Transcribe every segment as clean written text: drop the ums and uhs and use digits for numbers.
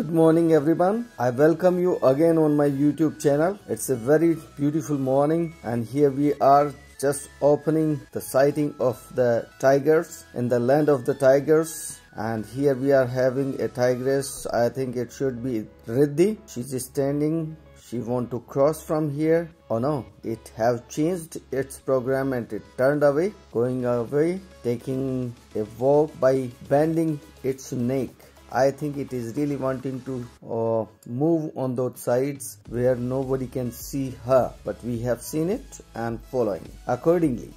Good morning everyone. I welcome you again on my YouTube channel. It's a very beautiful morning and here we are just opening the sighting of the tigers in the land of the tigers. And here we are having a tigress. I think it should be Riddhi. She's standing. She want to cross from here. Oh no, it have changed its program and it turned away, going away, taking a walk by bending its neck. I think it is really wanting to move on those sides where nobody can see her, but we have seen it and following accordingly.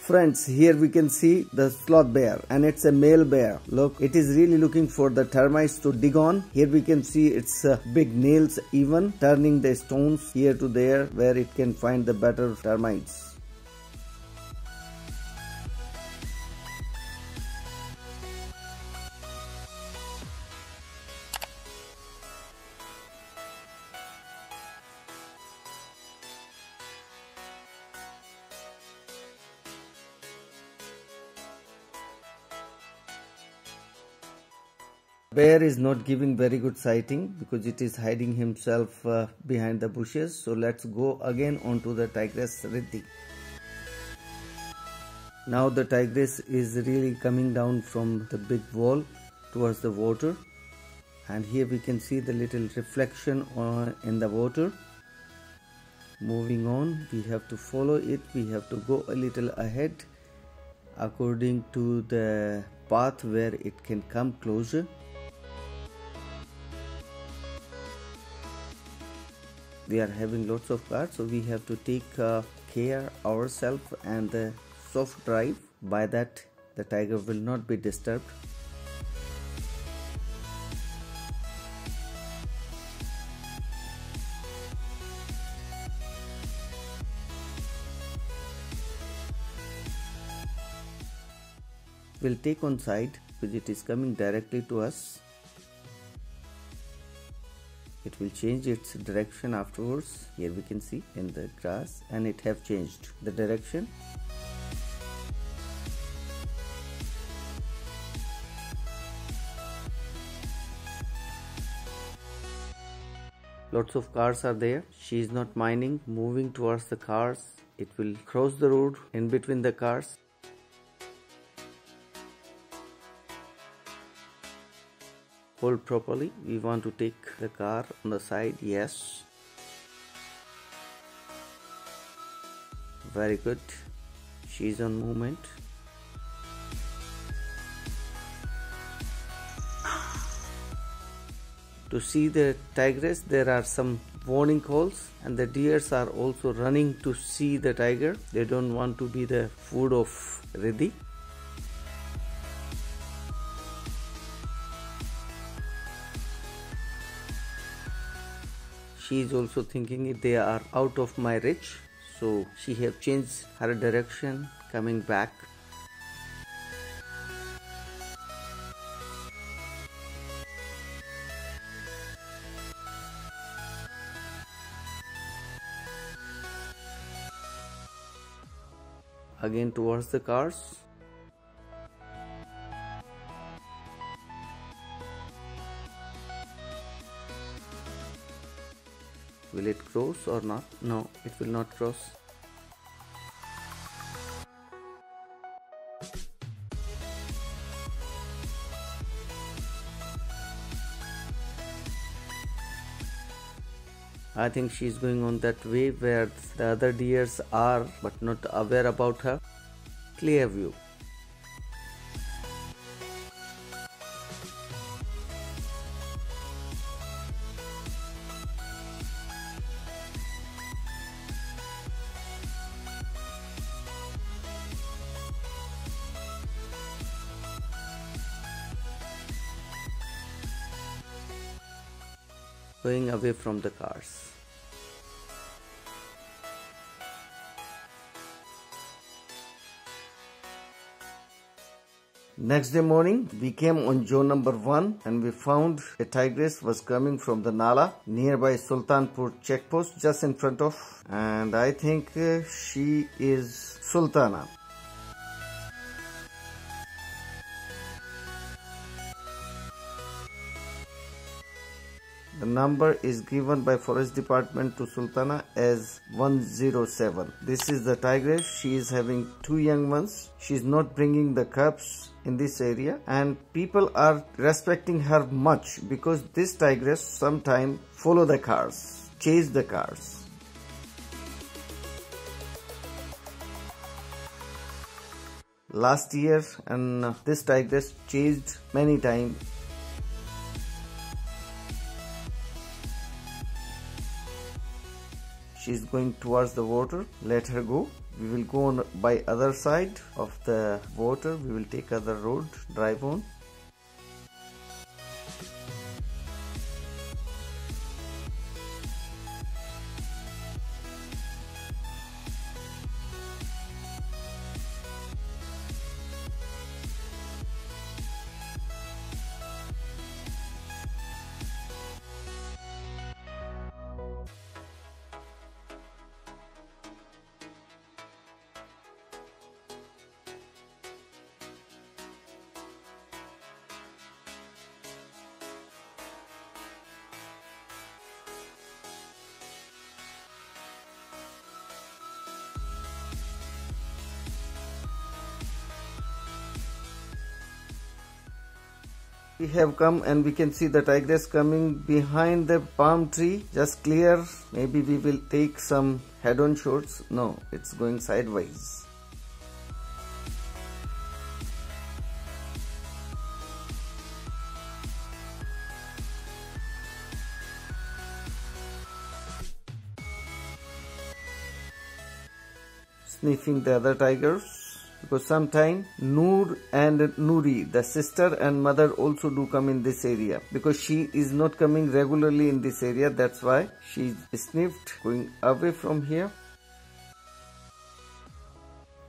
Friends, here we can see the sloth bear and it's a male bear. Look, it is really looking for the termites to dig on. Here we can see its big nails even turning the stones here to there where it can find the better termites. Bear is not giving very good sighting because it is hiding himself behind the bushes. So let's go again onto the tigress Riddhi. Now the tigress is really coming down from the big wall towards the water, and here we can see the little reflection in the water. Moving on, we have to follow it. We have to go a little ahead according to the path where it can come closer. We are having lots of cars, so we have to take care ourselves and the soft drive. By that the tiger will not be disturbed. We'll take on side because it is coming directly to us. It will change its direction afterwards. Here we can see in the grass and it have changed the direction. Lots of cars are there. She is not minding, moving towards the cars. It will cross the road in between the cars. Hold properly. We want to take the car on the side. Yes. Very good. She's on movement. To see the tigress, there are some warning calls, and the deers are also running to see the tiger. They don't want to be the food of Riddhi. She is also thinking they are out of my reach, so she have changed her direction, coming back. Again towards the cars. Will it cross or not? No, it will not cross. I think she is going on that way where the other deers are, but not aware about her. Clear view. Going away from the cars. Next day morning, we came on zone number 1 and we found a tigress was coming from the Nala nearby Sultanpur checkpost just in front of, and I think she is Sultana. The number is given by Forest Department to Sultana as 107. This is the tigress. She is having 2 young ones. She is not bringing the cubs in this area, and people are respecting her much because this tigress sometimes follow the cars, chase the cars. Last year, and this tigress chased many times. She is going towards the water. Let her go. We will go on by other side of the water. We will take other road, drive on. We have come and we can see the tigress coming behind the palm tree, just clear. Maybe we will take some head-on shots. No, it's going sideways. Sniffing the other tigers. Because sometimes Noor and Noori, the sister and mother, also do come in this area. Because she is not coming regularly in this area, that's why she sniffed, going away from here.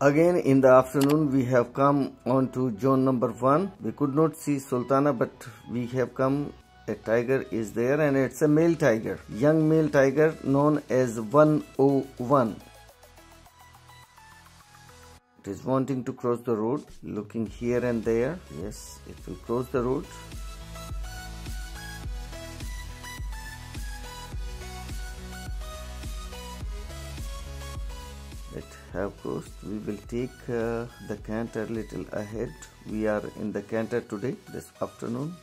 Again in the afternoon we have come on to zone number 1. We could not see Sultana, but we have come. A tiger is there and it's a male tiger, young male tiger known as 101. It is wanting to cross the road, looking here and there. Yes, it will cross the road. It have crossed. We will take the canter little ahead. We are in the canter today, this afternoon.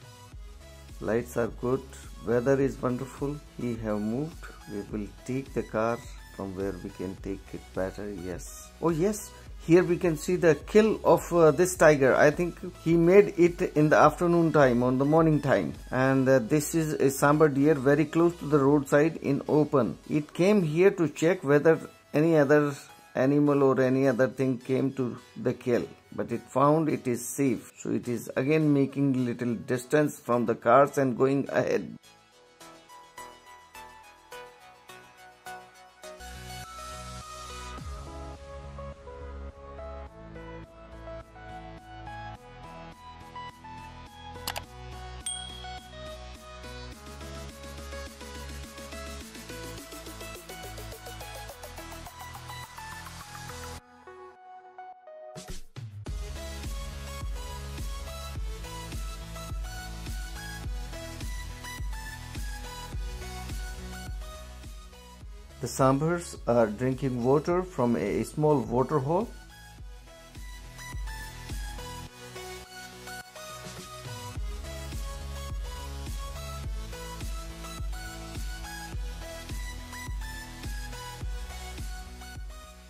Lights are good. Weather is wonderful. We have moved. We will take the car from where we can take it better. Yes. Oh yes. Here we can see the kill of this tiger. I think he made it in the afternoon time, on the morning time. And this is a sambar deer very close to the roadside in open. It came here to check whether any other animal or any other thing came to the kill. But it found it is safe. So it is again making little distance from the cars and going ahead. The Sambars are drinking water from a small water hole.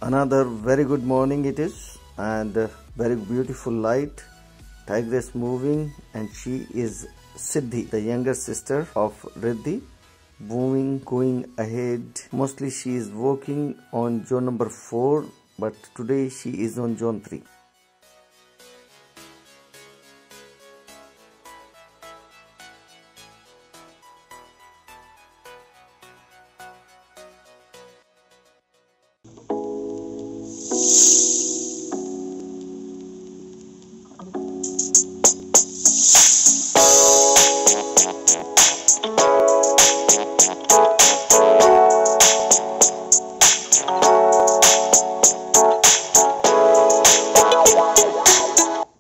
Another very good morning it is, and very beautiful light. Tigress moving, and she is Siddhi, the younger sister of Riddhi. Moving, going ahead. Mostly she is working on zone number 4, but today she is on zone 3.